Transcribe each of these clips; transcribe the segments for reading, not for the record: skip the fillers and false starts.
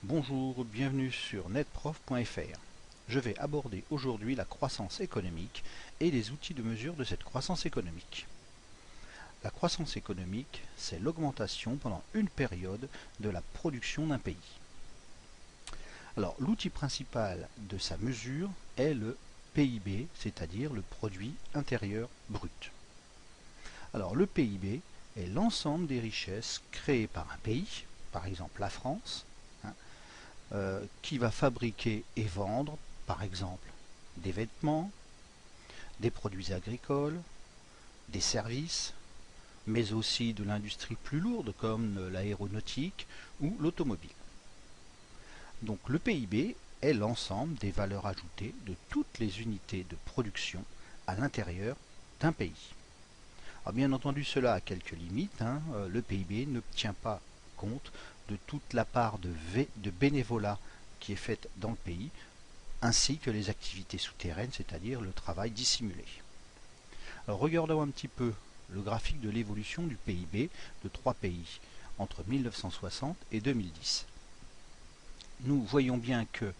Bonjour, bienvenue sur netprof.fr. Je vais aborder aujourd'hui la croissance économique et les outils de mesure de cette croissance économique. La croissance économique, c'est l'augmentation pendant une période de la production d'un pays. Alors, l'outil principal de sa mesure est le PIB, c'est-à-dire le produit intérieur brut. Alors, le PIB est l'ensemble des richesses créées par un pays, par exemple la France, qui va fabriquer et vendre, par exemple, des vêtements, des produits agricoles, des services, mais aussi de l'industrie plus lourde comme l'aéronautique ou l'automobile. Donc le PIB est l'ensemble des valeurs ajoutées de toutes les unités de production à l'intérieur d'un pays. Alors bien entendu, cela a quelques limites. Le PIB ne tient pas compte de toute la part de bénévolat qui est faite dans le pays, ainsi que les activités souterraines, c'est-à-dire le travail dissimulé. Alors regardons un petit peu le graphique de l'évolution du PIB de trois pays entre 1960 et 2010. Nous voyons bien que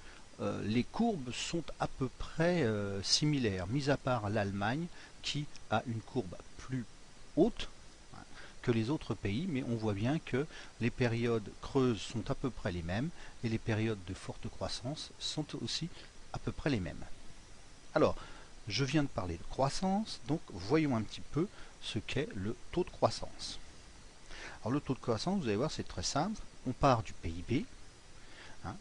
les courbes sont à peu près similaires, mis à part l'Allemagne qui a une courbe plus haute que les autres pays, mais on voit bien que les périodes creuses sont à peu près les mêmes et les périodes de forte croissance sont aussi à peu près les mêmes. Alors, je viens de parler de croissance, donc voyons un petit peu ce qu'est le taux de croissance. Alors le taux de croissance, vous allez voir, c'est très simple. On part du PIB,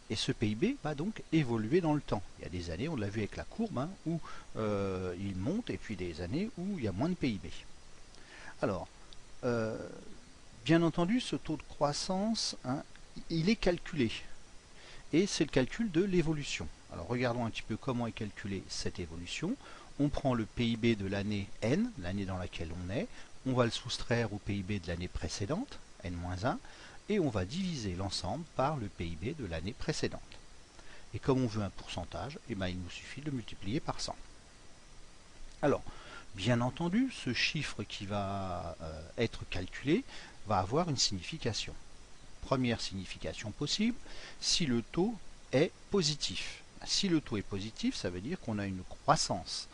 et ce PIB va donc évoluer dans le temps. Il y a des années, on l'a vu avec la courbe, où il monte, et puis des années où il y a moins de PIB. Alors, bien entendu, ce taux de croissance, il est calculé. Et c'est le calcul de l'évolution. Alors regardons un petit peu comment est calculée cette évolution. On prend le PIB de l'année N, l'année dans laquelle on est, on va le soustraire au PIB de l'année précédente, N-1, et on va diviser l'ensemble par le PIB de l'année précédente. Et comme on veut un pourcentage, il nous suffit de le multiplier par 100. Alors, bien entendu, ce chiffre qui va être calculé va avoir une signification. Première signification possible, si le taux est positif. Si le taux est positif, ça veut dire qu'on a une croissance.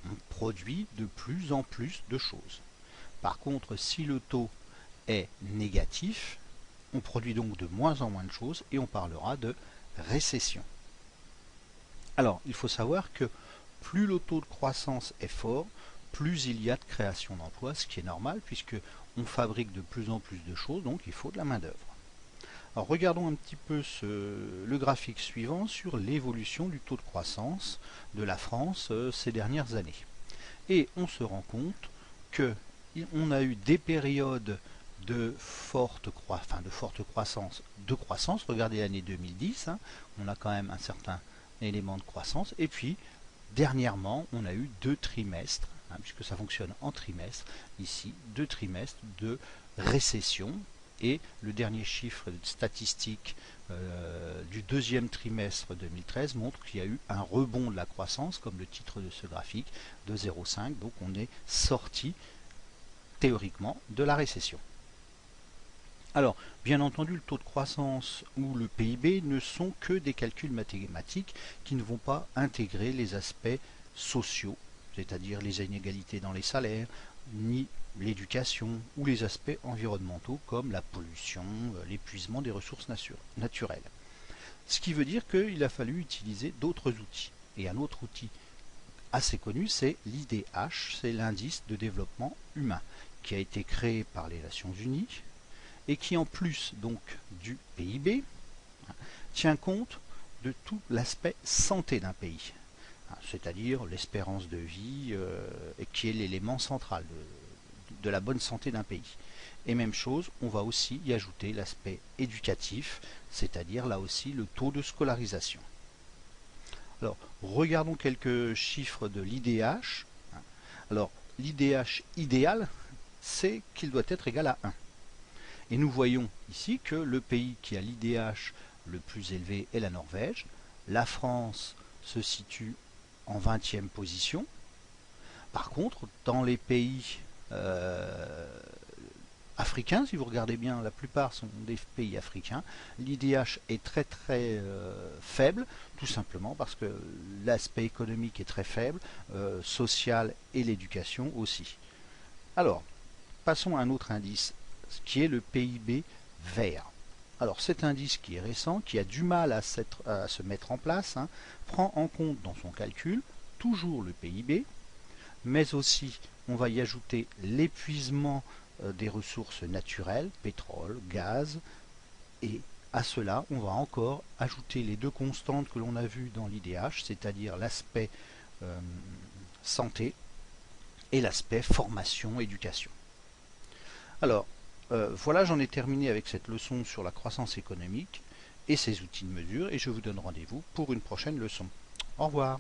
On produit de plus en plus de choses. Par contre, si le taux est négatif, on produit donc de moins en moins de choses et on parlera de récession. Alors, il faut savoir que plus le taux de croissance est fort, plus il y a de création d'emplois, ce qui est normal puisque on fabrique de plus en plus de choses, donc il faut de la main-d'œuvre. Alors regardons un petit peu le graphique suivant sur l'évolution du taux de croissance de la France ces dernières années. Et on se rend compte qu'on a eu des périodes de forte croissance, regardez l'année 2010, on a quand même un certain élément de croissance, et puis dernièrement on a eu 2 trimestres, puisque ça fonctionne en trimestre, ici 2 trimestres de récession, et le dernier chiffre statistique du deuxième trimestre 2013 montre qu'il y a eu un rebond de la croissance, comme le titre de ce graphique, de 0,5, donc on est sorti théoriquement de la récession. Alors, bien entendu, le taux de croissance ou le PIB ne sont que des calculs mathématiques qui ne vont pas intégrer les aspects sociaux, c'est-à-dire les inégalités dans les salaires, ni l'éducation ou les aspects environnementaux comme la pollution, l'épuisement des ressources naturelles. Ce qui veut dire qu'il a fallu utiliser d'autres outils. Et un autre outil assez connu, c'est l'IDH, c'est l'indice de développement humain, qui a été créé par les Nations Unies et qui, en plus donc du PIB, tient compte de tout l'aspect santé d'un pays, c'est-à-dire l'espérance de vie, qui est l'élément central de la bonne santé d'un pays. Et même chose, on va aussi y ajouter l'aspect éducatif, c'est-à-dire là aussi le taux de scolarisation. Alors, regardons quelques chiffres de l'IDH. Alors, l'IDH idéal, c'est qu'il doit être égal à 1. Et nous voyons ici que le pays qui a l'IDH le plus élevé est la Norvège. La France se situe en 20e position. Par contre, dans les pays africains. Si vous regardez bien, la plupart sont des pays africains. L'IDH est très faible, tout simplement parce que l'aspect économique est très faible, social et l'éducation aussi. Alors, passons à un autre indice, qui est le PIB vert. Alors cet indice qui est récent, qui a du mal à se mettre en place, prend en compte dans son calcul toujours le PIB, mais aussi on va y ajouter l'épuisement des ressources naturelles, pétrole, gaz, et à cela on va encore ajouter les deux constantes que l'on a vues dans l'IDH, c'est-à-dire l'aspect santé et l'aspect formation-éducation. Alors, voilà, j'en ai terminé avec cette leçon sur la croissance économique et ses outils de mesure, et je vous donne rendez-vous pour une prochaine leçon. Au revoir.